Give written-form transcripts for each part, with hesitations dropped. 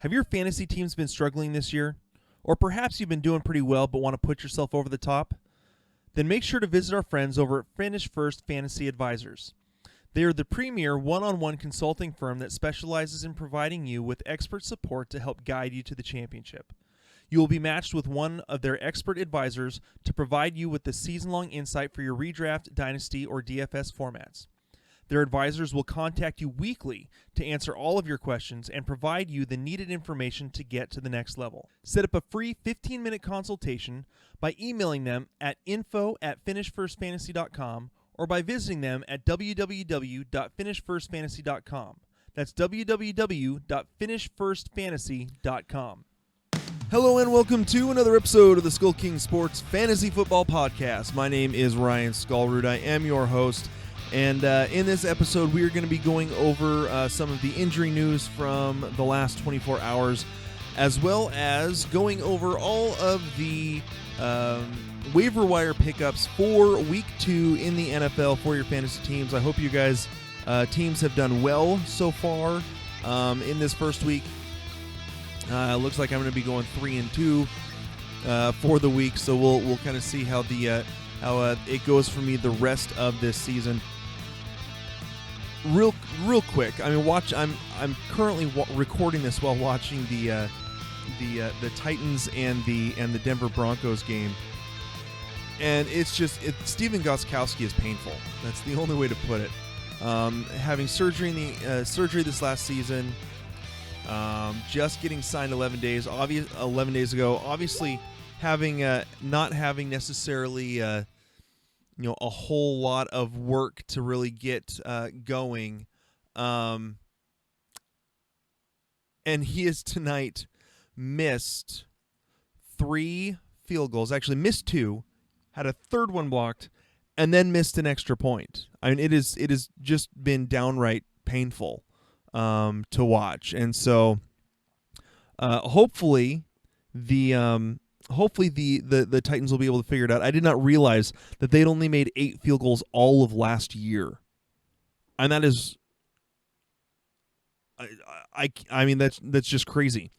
Have your fantasy teams been struggling this year? Or perhaps you've been doing pretty well but want to put yourself over the top? Then make sure to visit our friends over at Finish First Fantasy Advisors. They are the premier one-on-one consulting firm that specializes in providing you with expert support to help guide you to the championship. You will be matched with one of their expert advisors to provide you with the season-long insight for your redraft, dynasty, or DFS formats. Their advisors will contact you weekly to answer all of your questions and provide you the needed information to get to the next level. Set up a free 15-minute consultation by emailing them at info@finishfirstfantasy.com or by visiting them at www.finishfirstfantasy.com. That's www.finishfirstfantasy.com. Hello and welcome to another episode of the SkullKing Sports Fantasy Football Podcast. My name is Ryan Skullroot. I am your host. And in this episode, we are going to be going over some of the injury news from the last 24 hours, as well as going over all of the waiver wire pickups for Week 2 in the NFL for your fantasy teams. I hope you guys' teams have done well so far in this first week. Looks like I'm going to be going 3-2 for the week, so we'll kind of see how it goes for me the rest of this season. Real quick. I mean, I'm currently recording this while watching the Titans and the Denver Broncos game, and Stephen Gostkowski is painful. That's the only way to put it. Having surgery this last season, just getting signed 11 days ago. Obviously, not having necessarily a whole lot of work to really get going. And he has tonight missed 3 field goals. Actually missed 2, had a third one blocked, and then missed an extra point. I mean, it has just been downright painful to watch. And so hopefully the Titans will be able to figure it out. I did not realize that they'd only made 8 field goals all of last year. And that is, I mean, that's just crazy.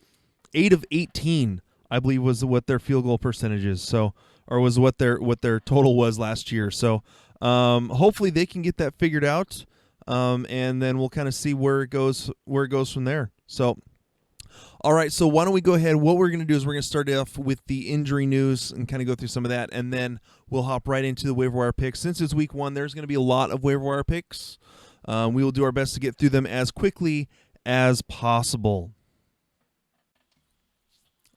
8 of 18, I believe, was what their field goal percentage is. So, or was what their total was last year. So, hopefully they can get that figured out. And then we'll kind of see where it goes from there. So, all right, so why don't we go ahead. What we're going to do is we're going to start off with the injury news and kind of go through some of that, and then we'll hop right into the waiver wire picks. Since it's week 1, there's going to be a lot of waiver wire picks. We will do our best to get through them as quickly as possible.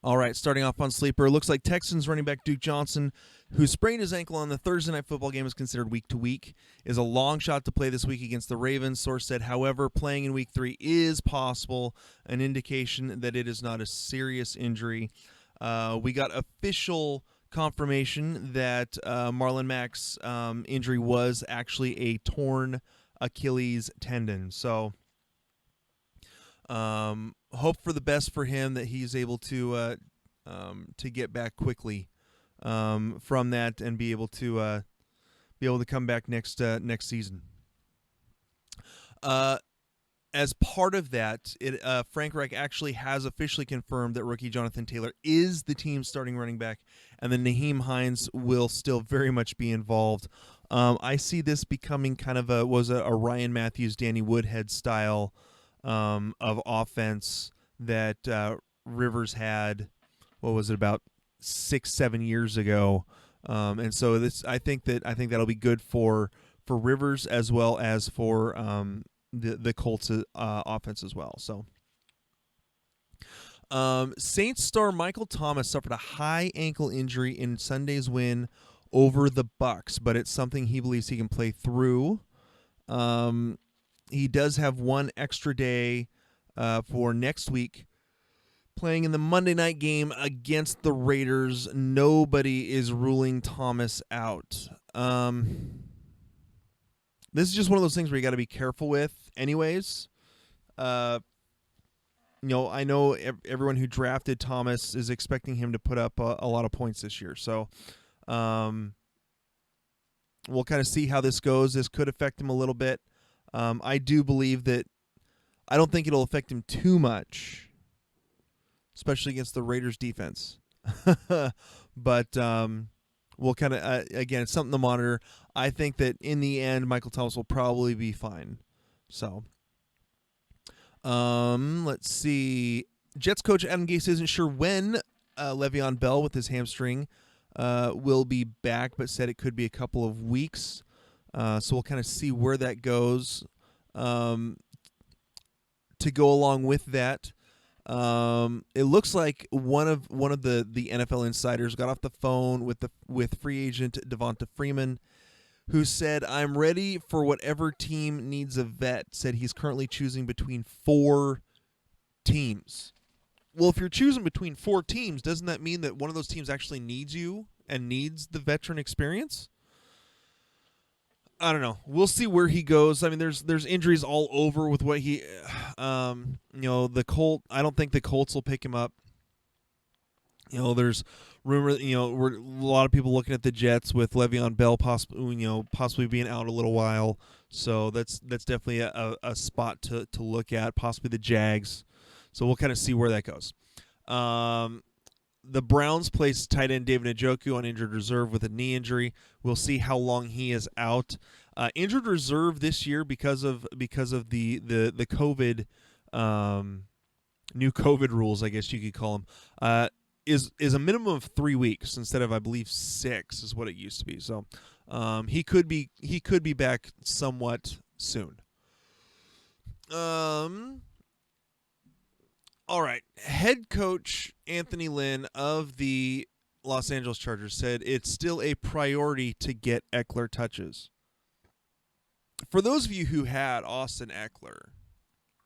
All right, starting off on Sleeper, it looks like Texans running back Duke Johnson, who sprained his ankle on the Thursday Night Football game, is considered week to week, is a long shot to play this week against the Ravens. Source said, however, playing in week 3 is possible, an indication that it is not a serious injury. We got official confirmation that Marlon Mack's injury was actually a torn Achilles tendon. So hope for the best for him, that he's able to get back quickly from that and be able to come back next season. As part of that, Frank Reich actually has officially confirmed that rookie Jonathan Taylor is the team's starting running back, and then Nahim Heinz will still very much be involved. I see this becoming kind of a Ryan Matthews, Danny Woodhead style of offense that Rivers had. What was it, about 6-7 years ago? And so I think that'll be good for Rivers as well as for the Colts offense as well. So Saints star Michael Thomas suffered a high ankle injury in Sunday's win over the Bucs, but it's something he believes he can play through. He does have one extra day for next week, playing in the Monday night game against the Raiders. Nobody is ruling Thomas out. This is just one of those things where you got to be careful with anyways. I know everyone who drafted Thomas is expecting him to put up a lot of points this year. So we'll kind of see how this goes. This could affect him a little bit. I do believe that I don't think it'll affect him too much. especially against the Raiders defense. But we'll kind of, again, it's something to monitor. I think that in the end, Michael Thomas will probably be fine. So, let's see. Jets coach Adam Gase isn't sure when Le'Veon Bell with his hamstring will be back, but said it could be a couple of weeks. So we'll kind of see where that goes. To go along with that, it looks like one of the NFL insiders got off the phone with free agent Devonta Freeman, who said, "I'm ready for whatever team needs a vet." Said he's currently choosing between 4 teams. Well, if you're choosing between 4 teams, doesn't that mean that one of those teams actually needs you and needs the veteran experience? I don't know. We'll see where he goes. I mean, there's injuries all over with what he, the Colt. I don't think the Colts will pick him up. There's rumor. We're a lot of people looking at the Jets with Le'Veon Bell possibly being out a little while. So that's definitely a spot to look at. Possibly the Jags. So we'll kind of see where that goes. The Browns placed tight end David Njoku on injured reserve with a knee injury. We'll see how long he is out. Injured reserve this year because of the COVID new COVID rules, I guess you could call them. Is a minimum of 3 weeks instead of, I believe, 6 is what it used to be. So he could be back somewhat soon. All right. Head coach Anthony Lynn of the Los Angeles Chargers said it's still a priority to get Eckler touches. For those of you who had Austin Eckler,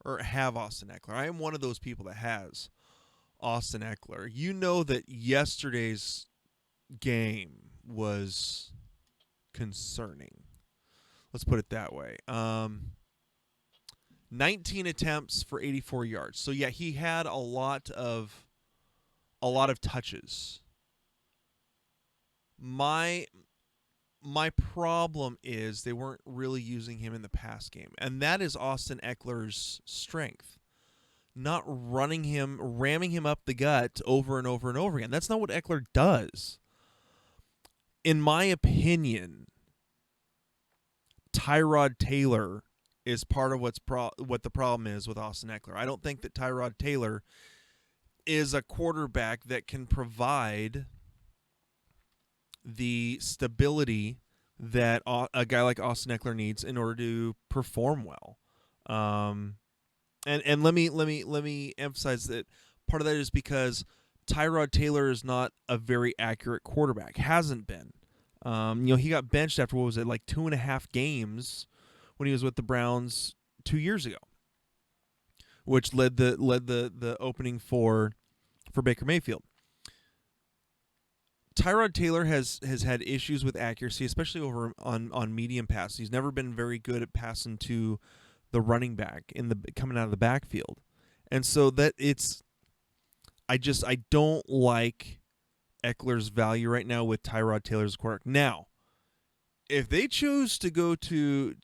or have Austin Eckler, I am one of those people that has Austin Eckler. You know that yesterday's game was concerning. Let's put it that way. 19 attempts for 84 yards. So yeah, he had a lot of touches. My problem is they weren't really using him in the pass game, and that is Austin Eckler's strength. Not ramming him up the gut over and over and over again. That's not what Eckler does. In my opinion, Tyrod Taylor is part of what the problem is with Austin Eckler. I don't think that Tyrod Taylor is a quarterback that can provide the stability that a guy like Austin Eckler needs in order to perform well. And let me emphasize that part of that is because Tyrod Taylor is not a very accurate quarterback. Hasn't been. He got benched after, what was it, like 2.5 games when he was with the Browns 2 years ago, which led the opening for Baker Mayfield. Tyrod Taylor has had issues with accuracy, especially over on medium passes. He's never been very good at passing to the running back coming out of the backfield, and so that I don't like Eckler's value right now with Tyrod Taylor's quarterback. Now, if they choose to go to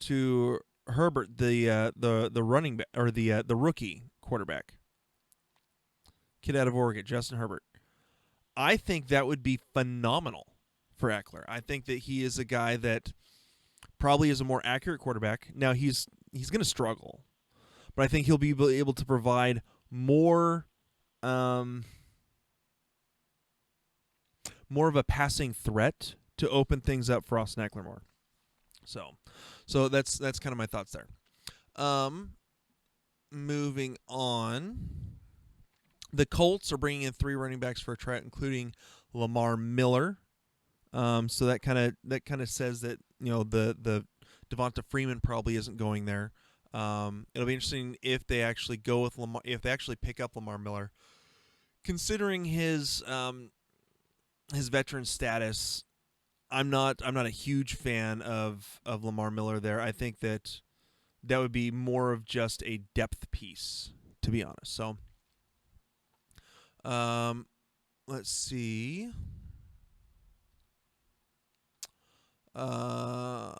Herbert, the running back, or the rookie quarterback, kid out of Oregon, Justin Herbert, I think that would be phenomenal for Eckler. I think that he is a guy that probably is a more accurate quarterback. Now he's going to struggle, but I think he'll be able to provide more of a passing threat to open things up for Austin Eckler more. So that's kind of my thoughts there. Moving on, the Colts are bringing in 3 running backs for a tryout, including Lamar Miller. So that kind of says that the Devonta Freeman probably isn't going there. It'll be interesting if they actually go with Lamar, if they actually pick up Lamar Miller, considering his veteran status. I'm not a huge fan of Lamar Miller there. I think that would be more of just a depth piece, to be honest. So, let's see. I'm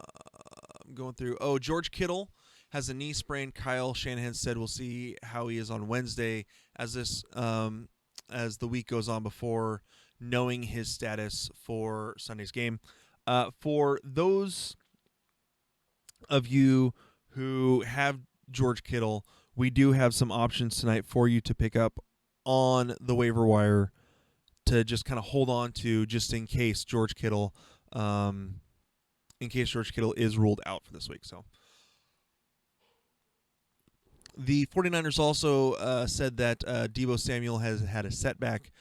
going through. Oh, George Kittle has a knee sprain. Kyle Shanahan said we'll see how he is on Wednesday. As this as the week goes on before knowing his status for Sunday's game. For those of you who have George Kittle, we do have some options tonight for you to pick up on the waiver wire to just kind of hold on to just in case George Kittle is ruled out for this week. So the 49ers also said that Deebo Samuel has had a setback.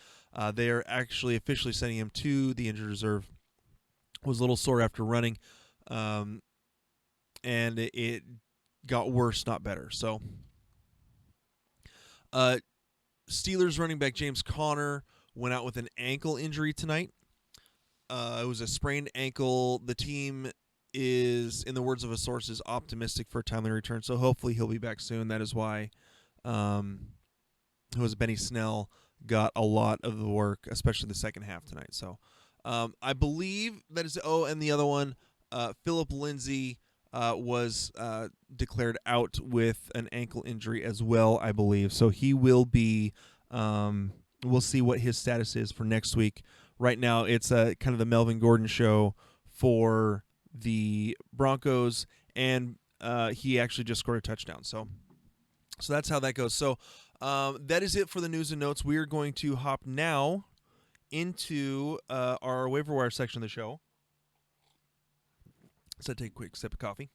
They are actually officially sending him to the injured reserve. Was a little sore after running, and it got worse, not better. So Steelers running back James Conner went out with an ankle injury tonight. It was a sprained ankle. The team is, in the words of a source, is optimistic for a timely return, so hopefully he'll be back soon. That is why who was Benny Snell got a lot of the work, especially the second half tonight. So I believe that is, and the other one, Phillip Lindsay was declared out with an ankle injury as well, I believe. So he will be, we'll see what his status is for next week. Right now, it's kind of the Melvin Gordon show for the Broncos, and he actually just scored a touchdown. So that's how that goes. So that is it for the news and notes. We are going to hop now into our waiver wire section of the show. So take a quick sip of coffee.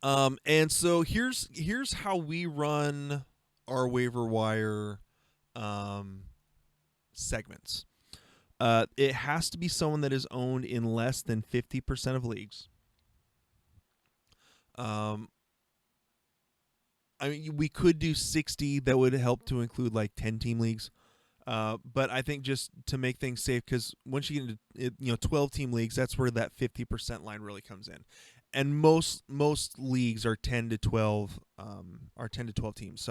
And so here's how we run our waiver wire segments. It has to be someone that is owned in less than 50% of leagues. I mean, we could do 60. That would help to include like 10-team leagues. But I think just to make things safe, because once you get into 12-team leagues, that's where that 50% line really comes in. And most leagues are 10 to 12 teams.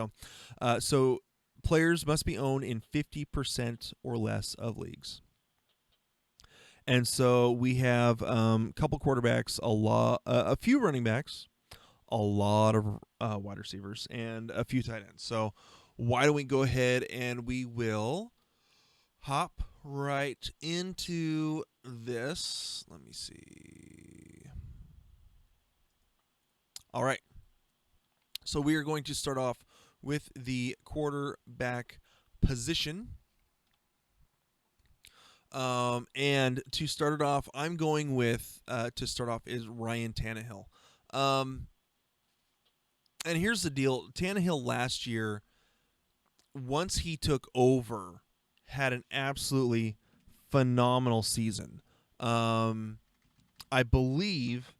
So players must be owned in 50% or less of leagues. And so we have a couple quarterbacks, a few running backs, a lot of wide receivers, and a few tight ends. So why don't we go ahead and we will hop right into this. Let me see. All right. So we are going to start off with the quarterback position. And to start it off, I'm going with, is Ryan Tannehill. And here's the deal. Tannehill last year, once he took over, had an absolutely phenomenal season. I believe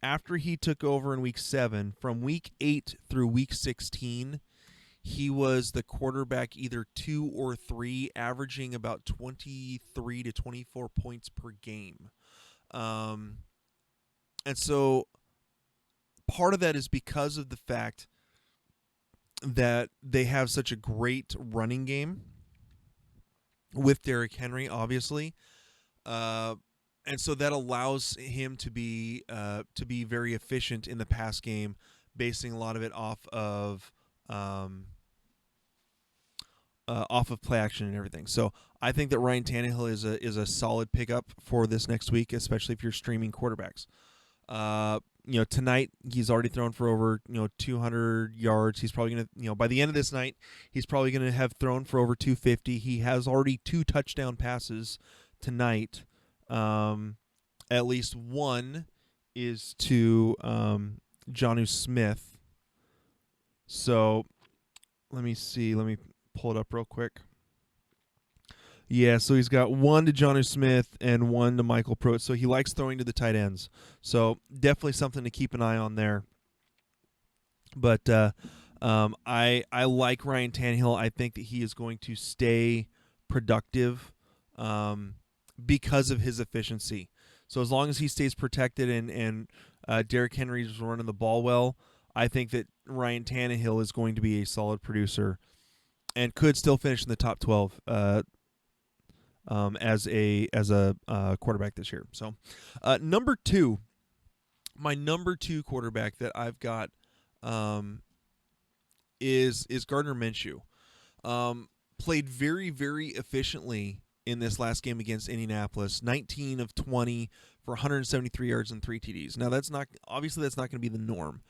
after he took over in Week 7, from Week 8 through Week 16, he was the quarterback either 2 or 3, averaging about 23 to 24 points per game. And so part of that is because of the fact that they have such a great running game with Derrick Henry, obviously. And so that allows him to be very efficient in the pass game, basing a lot of it off of play action and everything. So I think that Ryan Tannehill is a solid pickup for this next week, especially if you're streaming quarterbacks. Tonight he's already thrown for over 200 yards. He's probably gonna by the end of this night he's probably gonna have thrown for over 250. He has already 2 touchdown passes tonight. At least one is to Jonnu Smith. So let me see. Let me pull it up real quick. Yeah, so he's got one to Jonnu Smith and one to Michael Pruitt. So he likes throwing to the tight ends. So definitely something to keep an eye on there. But I like Ryan Tannehill. I think that he is going to stay productive because of his efficiency. So as long as he stays protected and Derrick Henry's running the ball well, I think that Ryan Tannehill is going to be a solid producer and could still finish in the top 12 as a quarterback this year. So number 2, my number 2 quarterback that I've got is Gardner Menshu. played very, very efficiently in this last game against Indianapolis. 19 of 20 for 173 yards and 3 TDs. Now that's not going to be the norm,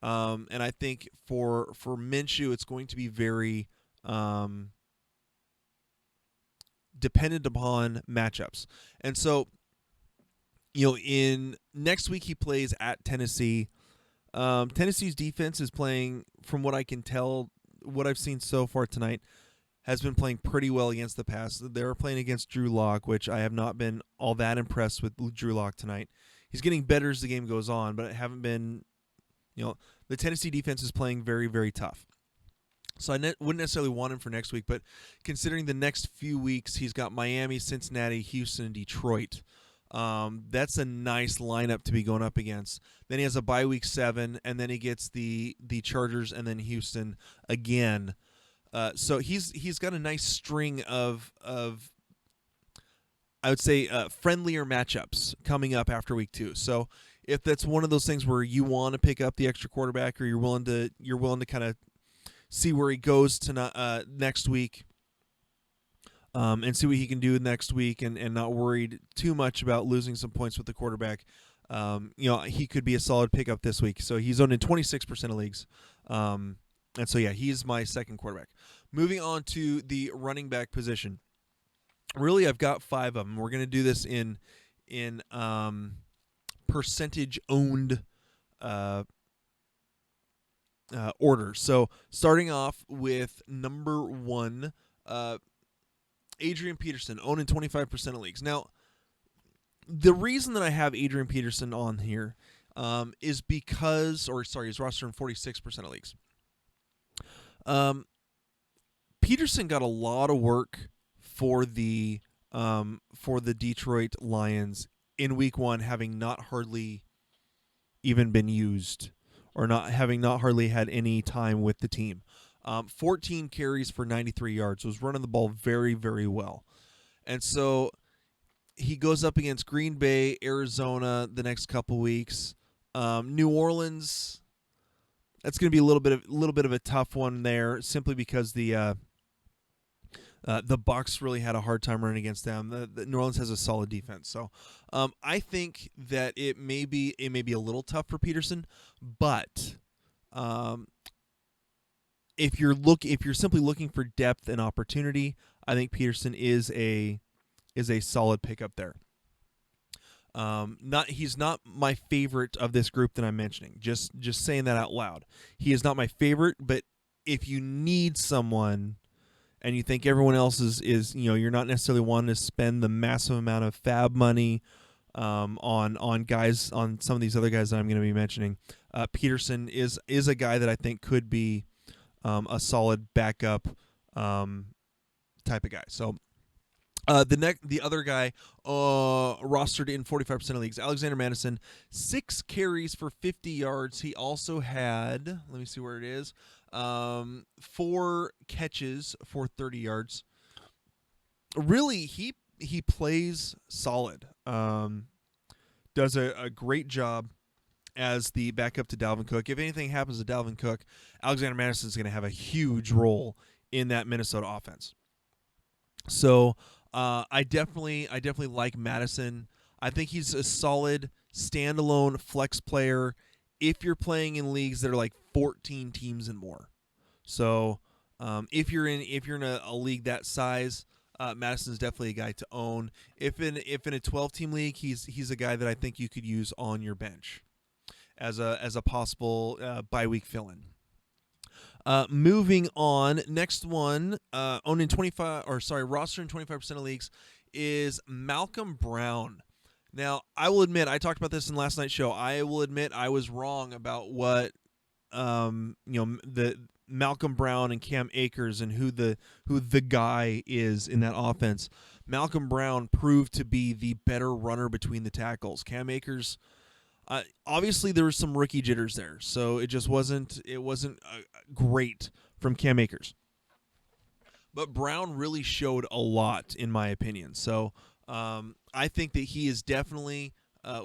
and I think for Minshew it's going to be very dependent upon matchups. And so, in next week he plays at Tennessee. Tennessee's defense is playing, from what I can tell, what I've seen so far tonight, has been playing pretty well against the pass. They're playing against Drew Lock, which I have not been all that impressed with Drew Lock tonight. He's getting better as the game goes on, but I haven't been, the Tennessee defense is playing very, very tough. So I wouldn't necessarily want him for next week, but considering the next few weeks, he's got Miami, Cincinnati, Houston, and Detroit. That's a nice lineup to be going up against. Then he has a bye week 7, and then he gets the Chargers and then Houston again. So he's got a nice string of I would say friendlier matchups coming up after week 2. So if that's one of those things where you want to pick up the extra quarterback, or you're willing to kind of see where he goes to next week, and see what he can do next week, and not worried too much about losing some points with the quarterback, he could be a solid pickup this week. So he's owned in 26% of leagues. And so, he's my second quarterback. Moving on to the running back position. Really, I've got 5 of them. We're going to do this in percentage owned order. So starting off with number 1, Adrian Peterson, owned in 25% of leagues. Now, the reason that I have Adrian Peterson on here is because, his roster in 46% of leagues. Peterson got a lot of work for the Detroit Lions in week 1, having not hardly even been used, or not hardly had any time with the team. 14 carries for 93 yards, was running the ball very, very well. And so he goes up against Green Bay, Arizona the next couple weeks. New Orleans, that's going to be a little bit of a tough one there, simply because the Bucs really had a hard time running against them. The New Orleans has a solid defense, so I think that it may be a little tough for Peterson, but if you're simply looking for depth and opportunity, I think Peterson is a solid pickup there. He's not my favorite of this group that I'm mentioning. Just saying that out loud. He is not my favorite, but if you need someone and you think everyone else is you're not necessarily wanting to spend the massive amount of fab money on guys, on some of these other guys that I'm going to be mentioning, Peterson is a guy that I think could be a solid backup type of guy. So the other guy rostered in 45% of leagues, Alexander Madison, 6 carries for 50 yards. He also had, let me see where it is, 4 catches for 30 yards. Really, he plays solid. Does a great job as the backup to Dalvin Cook. If anything happens to Dalvin Cook, Alexander Madison is going to have a huge role in that Minnesota offense. So I definitely like Madison. I think he's a solid standalone flex player if you're playing in leagues that are like 14 teams and more. So if you're in a league that size, Madison's definitely a guy to own. If in a 12-team league, he's a guy that I think you could use on your bench as a possible bye-week fill-in. Moving on, next one, roster in 25% of leagues, is Malcolm Brown. Now, I will admit, I talked about this in last night's show. I will admit I was wrong about what the Malcolm Brown and Cam Akers and who the guy is in that offense. Malcolm Brown proved to be the better runner between the tackles. Cam Akers, obviously there was some rookie jitters there, so it wasn't great from Cam Akers. But Brown really showed a lot, in my opinion. So I think that he is definitely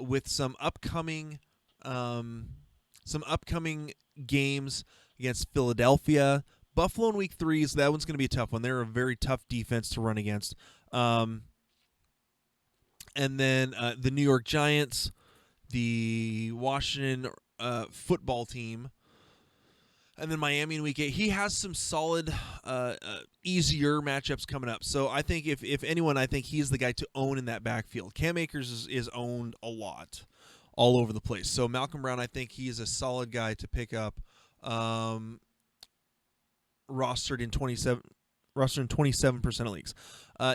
with some upcoming games against Philadelphia, Buffalo in week 3, that one's going to be a tough one. They're a very tough defense to run against. And then the New York Giants, the Washington football team, and then Miami in week 8. He has some solid, easier matchups coming up. So I think if anyone, I think he's the guy to own in that backfield. Cam Akers is owned a lot, all over the place. So Malcolm Brown, I think he is a solid guy to pick up. Rostered in 27% of leagues.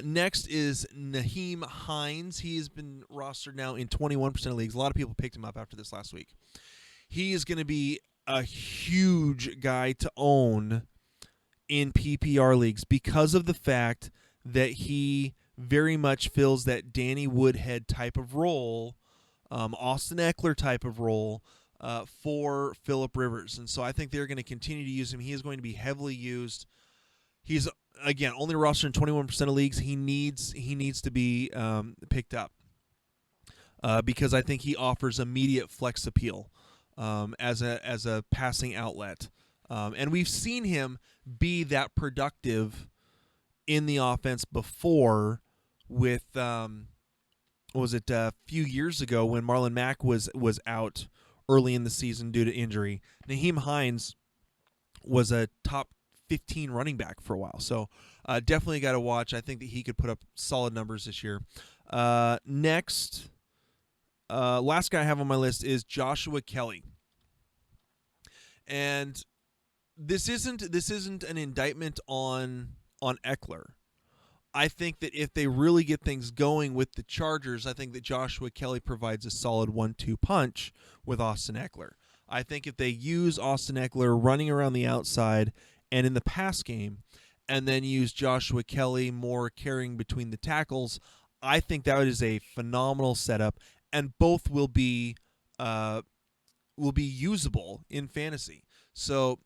Next is Nahim Heinz. He has been rostered now in 21% of leagues. A lot of people picked him up after this last week. He is going to be a huge guy to own in PPR leagues because of the fact that he very much fills that Danny Woodhead type of role, Austin Eckler type of role, for Phillip Rivers. And so I think they're going to continue to use him. He is going to be heavily used. He's, again, only rostered in 21% of leagues. He needs to be picked up because I think he offers immediate flex appeal as a passing outlet. And we've seen him be that productive in the offense before with what was it, a few years ago when Marlon Mack was out early in the season due to injury. Nahim Heinz was a top 15 running back for a while. So definitely got to watch. I think that he could put up solid numbers this year. Next, last guy I have on my list is Joshua Kelly. And this isn't an indictment on Eckler. I think that if they really get things going with the Chargers, I think that Joshua Kelly provides a solid 1-2 punch with Austin Eckler. I think if they use Austin Eckler running around the outside and in the pass game, and then use Joshua Kelly more carrying between the tackles, I think that is a phenomenal setup, and both will be usable in fantasy. So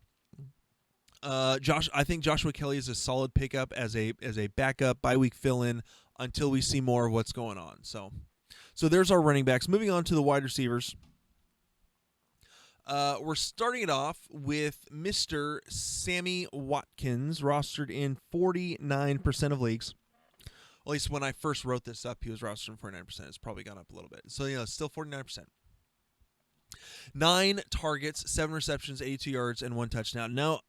I think Joshua Kelly is a solid pickup as a backup bye-week fill-in until we see more of what's going on. So there's our running backs. Moving on to the wide receivers. We're starting it off with Mr. Sammy Watkins, rostered in 49% of leagues. At least when I first wrote this up, he was rostered in 49%. It's probably gone up a little bit. So, still 49%. 9 targets, 7 receptions, 82 yards, and 1 touchdown. Now,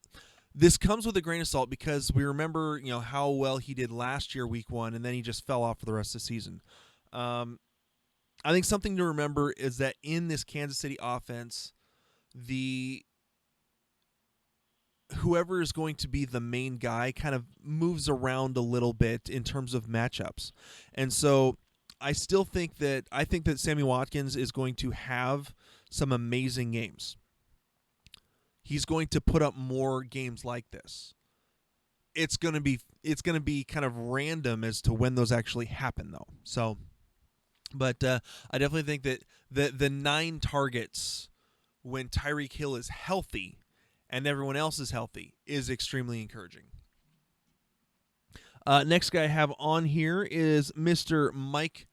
this comes with a grain of salt because we remember, how well he did last year, week 1, and then he just fell off for the rest of the season. I think something to remember is that in this Kansas City offense, whoever is going to be the main guy kind of moves around a little bit in terms of matchups. And so I think that Sammy Watkins is going to have some amazing games. He's going to put up more games like this. It's going to be kind of random as to when those actually happen, though. So, but I definitely think that the 9 targets when Tyreek Hill is healthy and everyone else is healthy is extremely encouraging. Next guy I have on here is Mr. Mike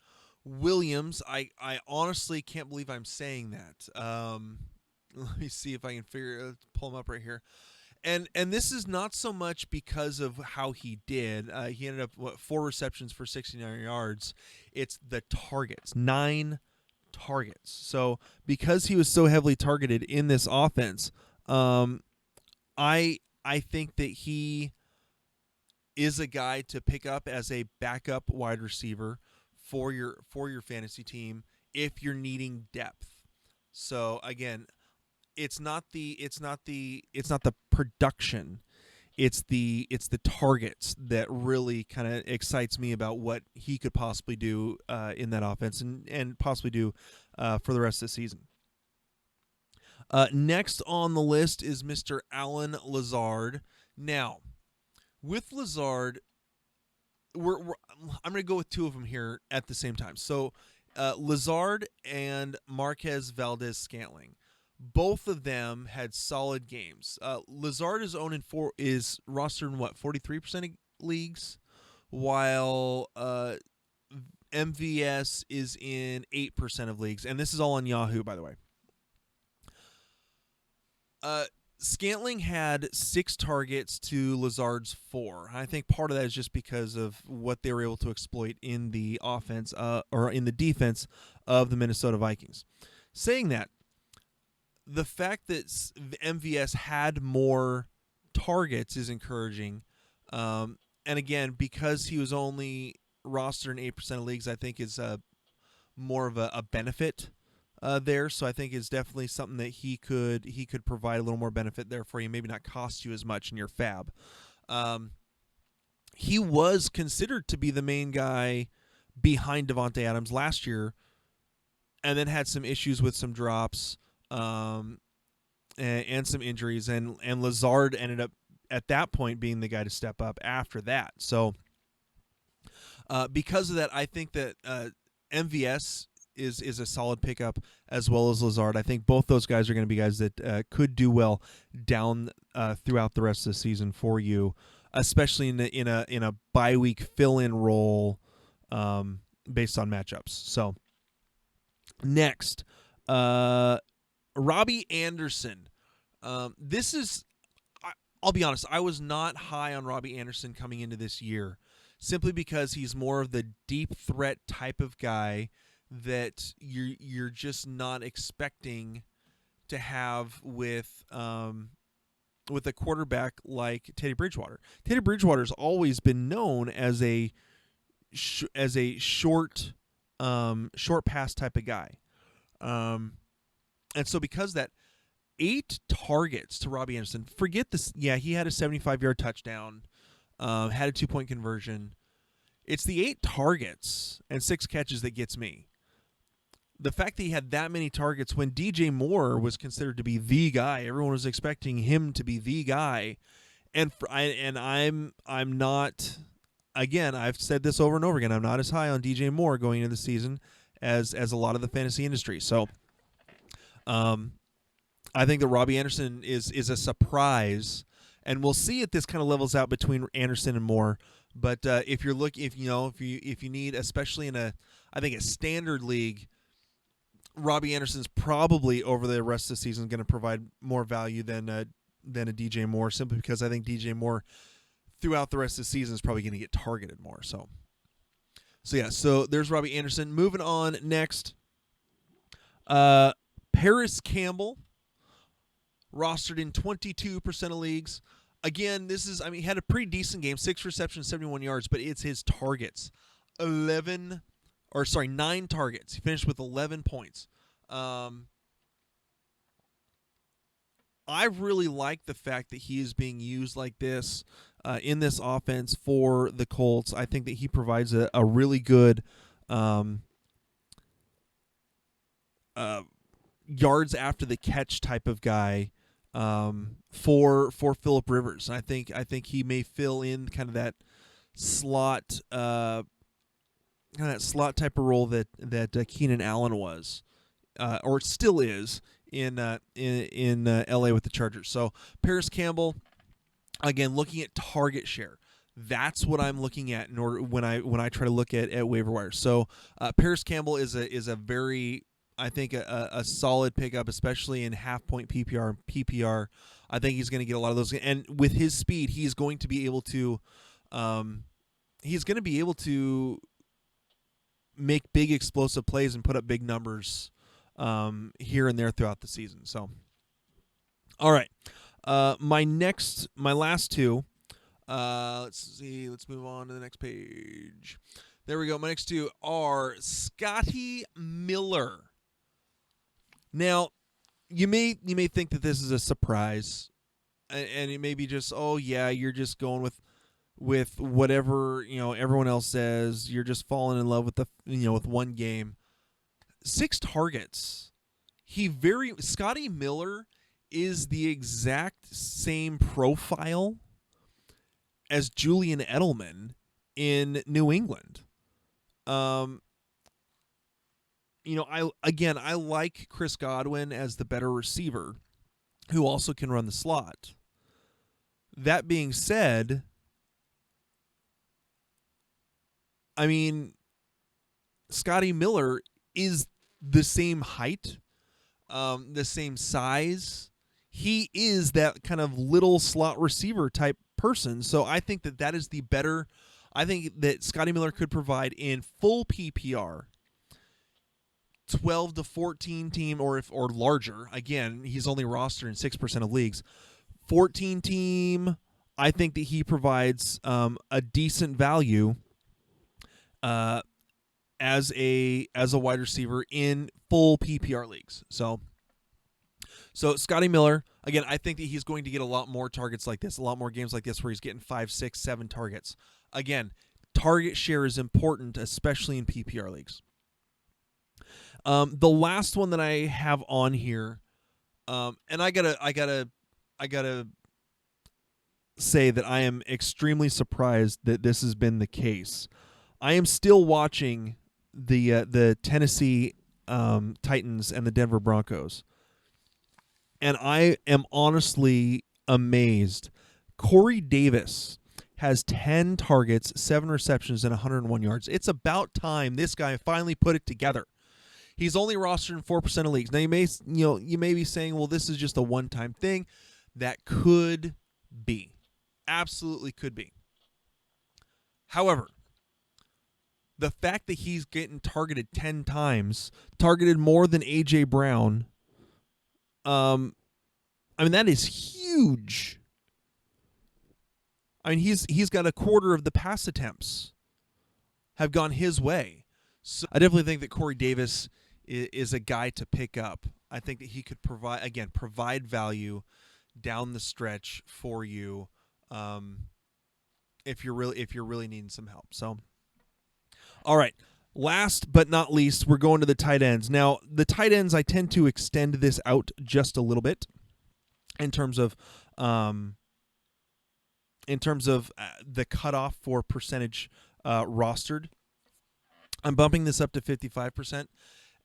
Williams. I honestly can't believe I'm saying that. Let me see if I can pull him up right here. And this is not so much because of how he did. He ended up 4 receptions for 69 yards. It's the targets, 9 targets. So because he was so heavily targeted in this offense, I think that he is a guy to pick up as a backup wide receiver for your fantasy team if you're needing depth. So again, it's not the production, it's the targets that really kind of excites me about what he could possibly do in that offense and possibly do for the rest of the season. Next on the list is Mr. Allen Lazard. Now, with Lazard, I'm going to go with 2 of them here at the same time. So Lazard and Marquez Valdez-Scantling. Both of them had solid games. Lazard is rostered in 43% of leagues, while MVS is in 8% of leagues, and this is all on Yahoo, by the way. Scantling had 6 targets to Lazard's 4. I think part of that is just because of what they were able to exploit in the offense or in the defense of the Minnesota Vikings. Saying that, the fact that MVS had more targets is encouraging. And again, because he was only rostered in 8% of leagues, I think is more of a benefit there. So I think it's definitely something that he could provide a little more benefit there for you, maybe not cost you as much in your fab. He was considered to be the main guy behind Davante Adams last year, and then had some issues with some drops and some injuries, and Lazard ended up at that point being the guy to step up after that. So because of that, I think that MVS is a solid pickup, as well as Lazard. I think both those guys are going to be guys that could do well down throughout the rest of the season for you, especially in a bye week fill-in role based on matchups. So next, Robbie Anderson. This is, I'll be honest, I was not high on Robbie Anderson coming into this year, simply because he's more of the deep threat type of guy that you're just not expecting to have with a quarterback like Teddy Bridgewater. Teddy Bridgewater's always been known as a short pass type of guy, and so because that, 8 targets to Robbie Anderson. Forget this. Yeah, he had a 75-yard touchdown, had a 2-point conversion. It's the 8 targets and 6 catches that gets me. The fact that he had that many targets when DJ Moore was considered to be the guy, everyone was expecting him to be the guy, and I'm not. Again, I've said this over and over again. I'm not as high on DJ Moore going into the season as a lot of the fantasy industry. So, I think that Robbie Anderson is a surprise, and we'll see if this kind of levels out between Anderson and Moore. But if you need, especially in a standard league, Robbie Anderson's probably over the rest of the season going to provide more value than a DJ Moore, simply because I think DJ Moore throughout the rest of the season is probably going to get targeted more. So there's Robbie Anderson. Moving on next, Paris Campbell, rostered in 22% of leagues. Again, he had a pretty decent game, 6 receptions, 71 yards, but it's his targets. 9 targets. He finished with 11 points. I really like the fact that he is being used like this in this offense for the Colts. I think that he provides a really good yards after the catch type of guy for Phillip Rivers. I think he may fill in kind of that slot type of role that Keenan Allen was, or still is in LA with the Chargers. So Paris Campbell, again, looking at target share. That's what I'm looking at in order when I try to look at waiver wire. So Paris Campbell is a very, I think, a solid pickup, especially in half-point PPR and PPR. I think he's going to get a lot of those. And with his speed, he's going to be able to make big explosive plays and put up big numbers here and there throughout the season. So, all right. My last two. Let's see. Let's move on to the next page. There we go. My next two are Scotty Miller. Now, you may think that this is a surprise, and it may be just, oh yeah, you're just going with whatever everyone else says. You're just falling in love with with one game. 6 targets. Scotty Miller is the exact same profile as Julian Edelman in New England. I like Chris Godwin as the better receiver, who also can run the slot. That being said, Scotty Miller is the same height, the same size. he is that kind of little slot receiver type person. So I think that is the better. I think that Scotty Miller could provide in full PPR 12 to 14 team or larger. Again, he's only rostered in 6% of leagues. 14 team, I think that he provides a decent value as a wide receiver in full PPR leagues. So Scotty Miller, again, I think that he's going to get a lot more targets like this, a lot more games like this where he's getting 5, 6, 7 targets. Again, target share is important, especially in PPR leagues. The last one that I have on here, and I gotta say that I am extremely surprised that this has been the case. I am still watching the Tennessee Titans and the Denver Broncos, and I am honestly amazed. Corey Davis has 10 targets, 7 receptions, and 101 yards. It's about time this guy finally put it together. He's only rostered in 4% of leagues. Now you may be saying, well, this is just a one-time thing. That could be. Absolutely could be. However, the fact that he's getting targeted 10 times, targeted more than A.J. Brown, that is huge. He's got a quarter of the pass attempts have gone his way. So I definitely think that Corey Davis is a guy to pick up. I think that he could provide value down the stretch for you if you're really needing some help. So, all right. Last but not least, we're going to the tight ends. Now, the tight ends, I tend to extend this out just a little bit in terms of the cutoff for percentage rostered. I'm bumping this up to 55%,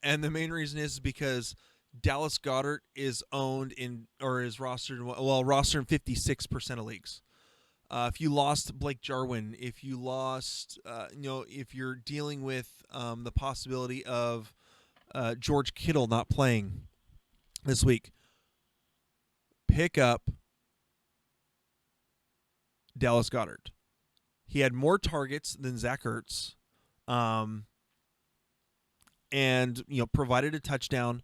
and the main reason is because Dallas Goedert is rostered in 56% of leagues. If you lost Blake Jarwin, if you lost, if you're dealing with the possibility of George Kittle not playing this week, pick up Dallas Goedert. He had more targets than Zach Ertz, and provided a touchdown.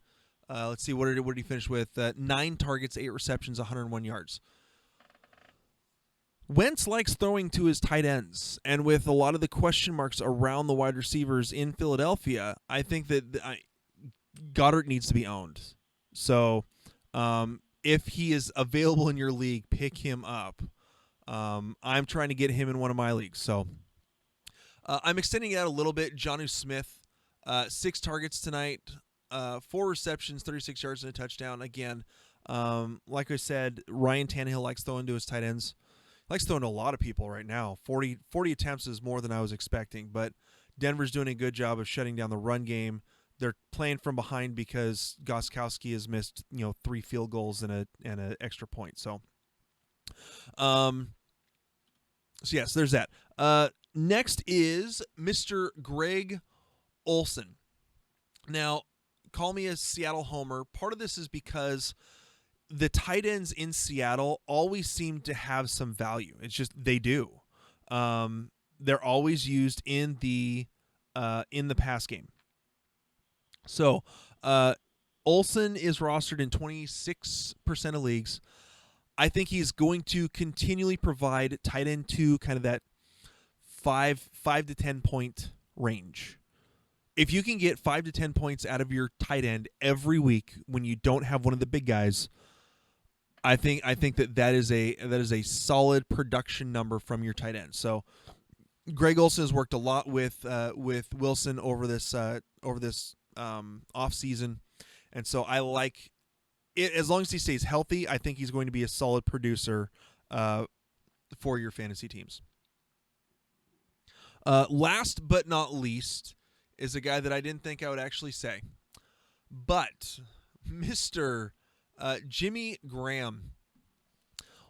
Let's see, what did he finish with? 9 targets, 8 receptions, 101 yards. Wentz likes throwing to his tight ends, and with a lot of the question marks around the wide receivers in Philadelphia, I think that Goddard needs to be owned. So if he is available in your league, pick him up. I'm trying to get him in one of my leagues. So I'm extending it out a little bit. Jonnu Smith, 6 targets tonight, 4 receptions, 36 yards, and a touchdown. Again, like I said, Ryan Tannehill likes throwing to his tight ends. Likes throwing to a lot of people right now. 40 attempts is more than I was expecting, but Denver's doing a good job of shutting down the run game. They're playing from behind because Gostkowski has missed 3 field goals and an extra point. So yes, there's that. Next is Mr. Greg Olsen. Now, call me a Seattle homer. Part of this is because the tight ends in Seattle always seem to have some value. It's just they do. They're always used in the pass game. So Olsen is rostered in 26% of leagues. I think he's going to continually provide tight end to kind of that 5 to 10 point range. If you can get 5 to 10 points out of your tight end every week when you don't have one of the big guys, I think that is a solid production number from your tight end. So Greg Olsen has worked a lot with Wilson over this off season, and so I like it. As long as he stays healthy, I think he's going to be a solid producer for your fantasy teams. Last but not least is a guy that I didn't think I would actually say, but Mr. Jimmy Graham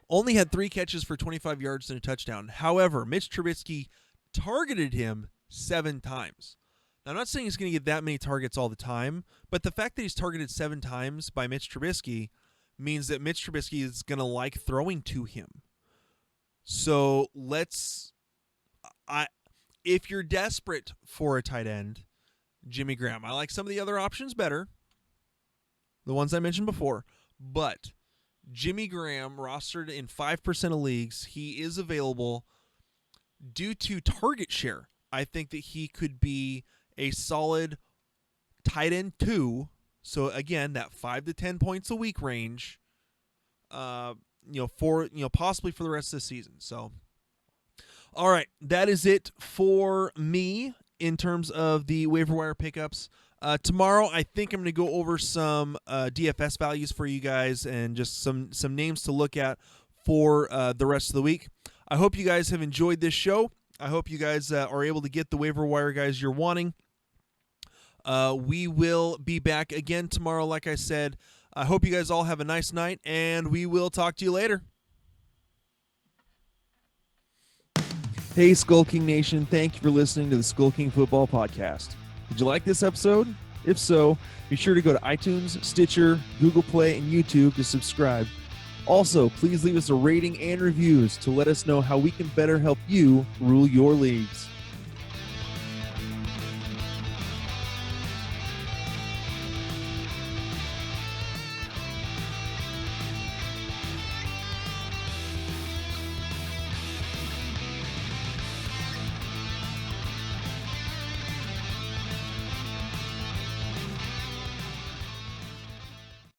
only had 3 catches for 25 yards and a touchdown. However, Mitch Trubisky targeted him 7 times. Now, I'm not saying he's going to get that many targets all the time, but the fact that he's targeted 7 times by Mitch Trubisky means that Mitch Trubisky is going to like throwing to him. So if you're desperate for a tight end, Jimmy Graham. I like some of the other options better, the ones I mentioned before, but Jimmy Graham, rostered in 5% of leagues, he is available due to target share. I think that he could be a solid tight end 2. So again, that 5 to 10 points a week range, possibly for the rest of the season. So, all right, that is it for me in terms of the waiver wire pickups. Tomorrow, I think I'm going to go over some DFS values for you guys and just some names to look at for the rest of the week. I hope you guys have enjoyed this show. I hope you guys are able to get the waiver wire guys you're wanting. We will be back again tomorrow, like I said. I hope you guys all have a nice night, and we will talk to you later. Hey, SkullKing Nation. Thank you for listening to the SkullKing Football Podcast. Did you like this episode? If so, be sure to go to iTunes, Stitcher, Google Play, and YouTube to subscribe. Also, please leave us a rating and reviews to let us know how we can better help you rule your leagues.